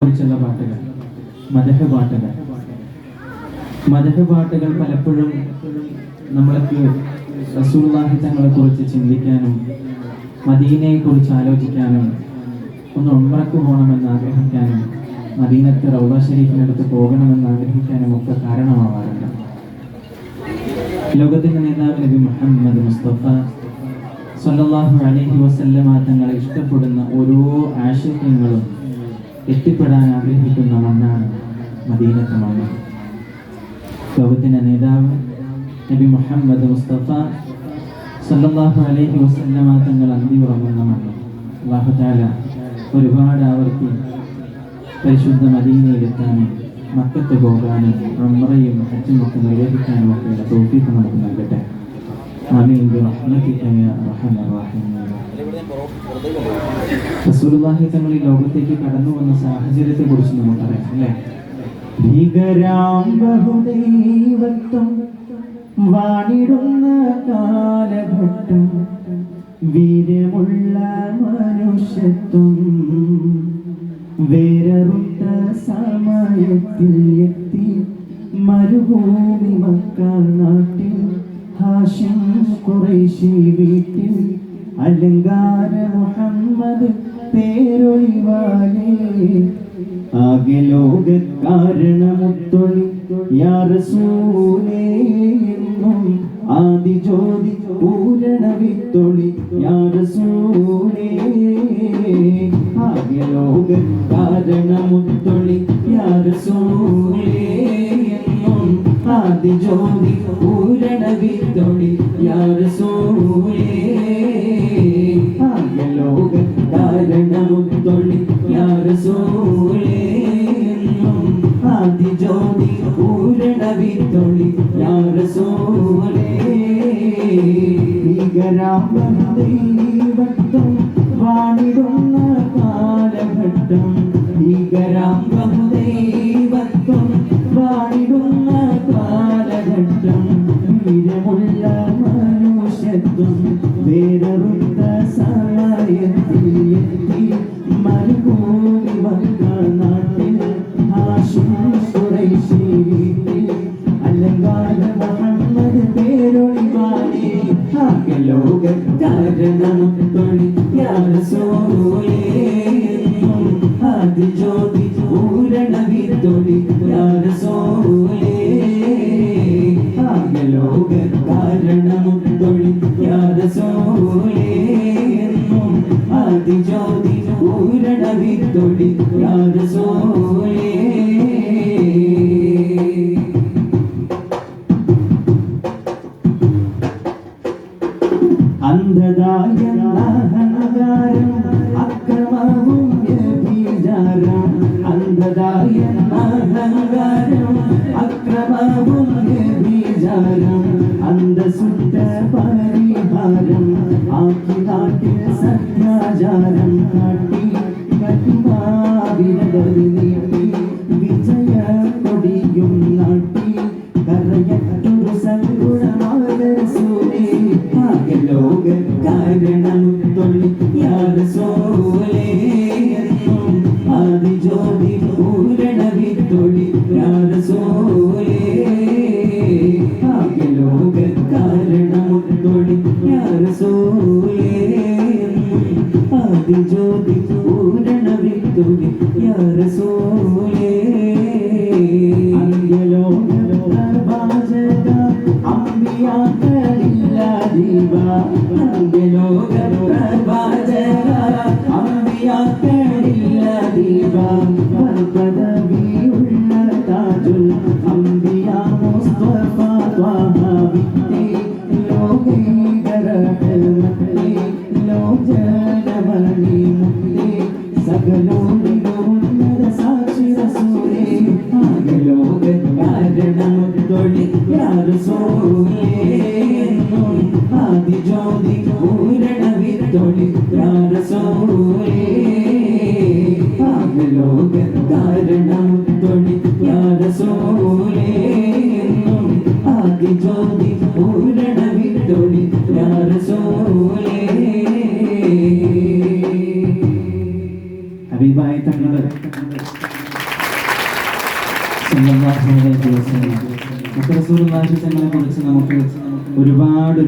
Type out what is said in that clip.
കുറിച്ചുള്ള പാട്ടുകൾ, മദഹ് പാട്ടുകൾ. മദഹ് പാട്ടുകൾ പലപ്പോഴും നമ്മൾക്ക് റസൂലുള്ളാഹി തങ്ങളെ കുറിച്ച് ചിന്തിക്കാനും മദീനയെ കുറിച്ച് ആലോചിക്കാനും ഒന്ന് ഉംറയ്ക്ക് പോകണമെന്ന് ആഗ്രഹിക്കാനും മദീനത്തെ റൗള ഷരീഫിനടുത്ത് പോകണമെന്ന് ആഗ്രഹിക്കാനും ഒക്കെ കാരണമാവാറുണ്ട്. ലോകത്തിന്റെ നേതാവ് നബി മുഹമ്മദ് മുസ്തഫ സ്വല്ലല്ലാഹു അലൈഹി വസല്ലമ തങ്ങളെ ഇഷ്ടപ്പെടുന്ന ഓരോ ആശയങ്ങളും എത്തിപ്പെടാൻ ആഗ്രഹിക്കുന്ന മണ്ണാണ് മദീനത്തെ മണ്ണ്. ലോകത്തിന്റെ നേതാവ് നബി മുഹമ്മദ് മുസ്തഫ സ്വല്ലല്ലാഹു അലൈഹി വസല്ലമ തങ്ങൾ അന്തിയുറങ്ങുന്ന മണ്ണ്. അല്ലാഹു തആല ഒരുപാട് ആവർത്തി പരിശുദ്ധ മദീനയിലെത്താനും മക്കത്ത് പോകാനും ഉംറയും ഹജ്ജും ഒക്കെ നിർവഹിക്കാനും ഒക്കെയുള്ള തൗഫീഖ് നമുക്ക് നൽകട്ടെ. ആമീൻ ബിറഹ്മതിക യാ അർഹമർ റഹീമീൻ. റസൂലുള്ളാഹി തങ്ങൾ ഈ ലോകത്തേക്ക് കടന്നു വന്ന സാഹചര്യത്തെ കുറിച്ച് നമുക്കറിയാം അല്ലേ? ഭീകരാം ബഹുദൈവത്വം വാണിടുന്ന കാലഘട്ടം, വീര്യമുള്ള മനുഷ്യത്വം വേരറുത്ത സമയത്തിൽ എത്തി മരുഭൂമി മക്ക നാട്ടിൽ ഹാഷിം ഖുറൈശി വീട്ടിൽ അലങ്കാര മുഹമ്മദ് പേരൊളിവാലേ ആകെ ലോക കാരണമുത്തൊളി യാ റസൂലേ എന്നും ആദി ജ്യോതി പൂരണ വിത്തൊളി യാ റസൂലേ ആകെ ലോക കാരണമുത്തൊളി യാ റസൂലേ എന്നും ആദി ജ്യോതി പൂരണ വിത്തൊളി യാ റസൂലേ ആകെ ലോക കാരണമുത്തൊളി യാ റസൂലേ എന്നും ആദി ജ്യോതി പൂരണ വിത്തൊളി യാ റസൂലേ ഭീകരാംബഹുദൈവത്വം വാണിടുന്ന കാലഘട്ടം, ഭീകരാംബഹുദൈവത്വം വാണിടുന്ന കാലഘട്ടം, വീരമുള്ള മനുഷ്യത്വം വേരറുത്ത സമയത്തിൽ എത്തി മരുഭൂമി മക്ക നാട്ടിൽ ഹാഷിം ഖുറൈശി വീട്ടിൽ അലങ്കാര മുഹമ്മദ് പേരൊളിവാലേ ആകെ ലോക കാരണമുത്തൊളി യാ റസൂലേ എന്നും ആദി ജ്യോതി പൂരണ വിത്തൊളി യാ റസൂലേ ആകെ ലോക കാരണമുത്തൊളി യാ റസൂലേ എന്നും ആദി ജ്യോതി പൂരണ വിത്തൊളി യാ റസൂലേ. അന്ധതായ അഹങ്കാരം അക്രമവും വ്യഭിചാരം, അന്ധതായ അഹങ്കാരം അക്രമവും വ്യഭിചാരം, അന്ധസുദ്ധ പരിഹാരം ആക്കി നാട്ടിൽ സത്യാചാരം കാട്ടി കട്ടിമാവിരതറി നീട്ടി വിജയ കൊടിയും നാട്ടി കറയറ്റൊരു സൽഗുണമായ റസൂലേ ആകെ ലോക കാരണമുത്തൊളി യാ റസൂലേ എന്നും ആദി ജ്യോതി പൂരണ വിത്തൊളി യാ റസൂലേ ആകെ ലോക കാരണമുത്തൊളി യാ റസൂലേ എന്നും ആദി ജ്യോതി പൂരണ വിത്തൊളി യാ റസൂലേ. അന്ത്യലോക പ്രവാചക അമ്പിയാക്കളില്ലാതിവ, അന്ത്യലോക പ്രവാചക അമ്പിയാക്കളില്ലാതിവ, പദവിയുള്ള താജുൽ അമ്പിയ മുസ്തഫ ത്വാഹ വിത്തേ ലോകൈകര ഹൽമത്തേ ലോകജനമണി മുക്തേ സകലോടിലുന്നത സാക്ഷി റസൂലേ ആകെ ലോക കാരണമുത്തൊളി യാ റസൂലേ എന്നും ആദി ജ്യോതി പൂരണ വിത്തൊളി യാ റസൂലേ ആകെ ലോക കാരണമുത്തൊളി യാ റസൂലേ എന്നും ആദി ജ്യോതി പൂരണ വിത്തൊളി യാ റസൂലേ. ഹബീബായ തങ്ങൾ സല്ലല്ലാഹു അലൈഹി വസല്ലം. റസൂലുള്ളാഹി തങ്ങളെ കുറിച്ച് നമുക്ക് ഒരുപാട്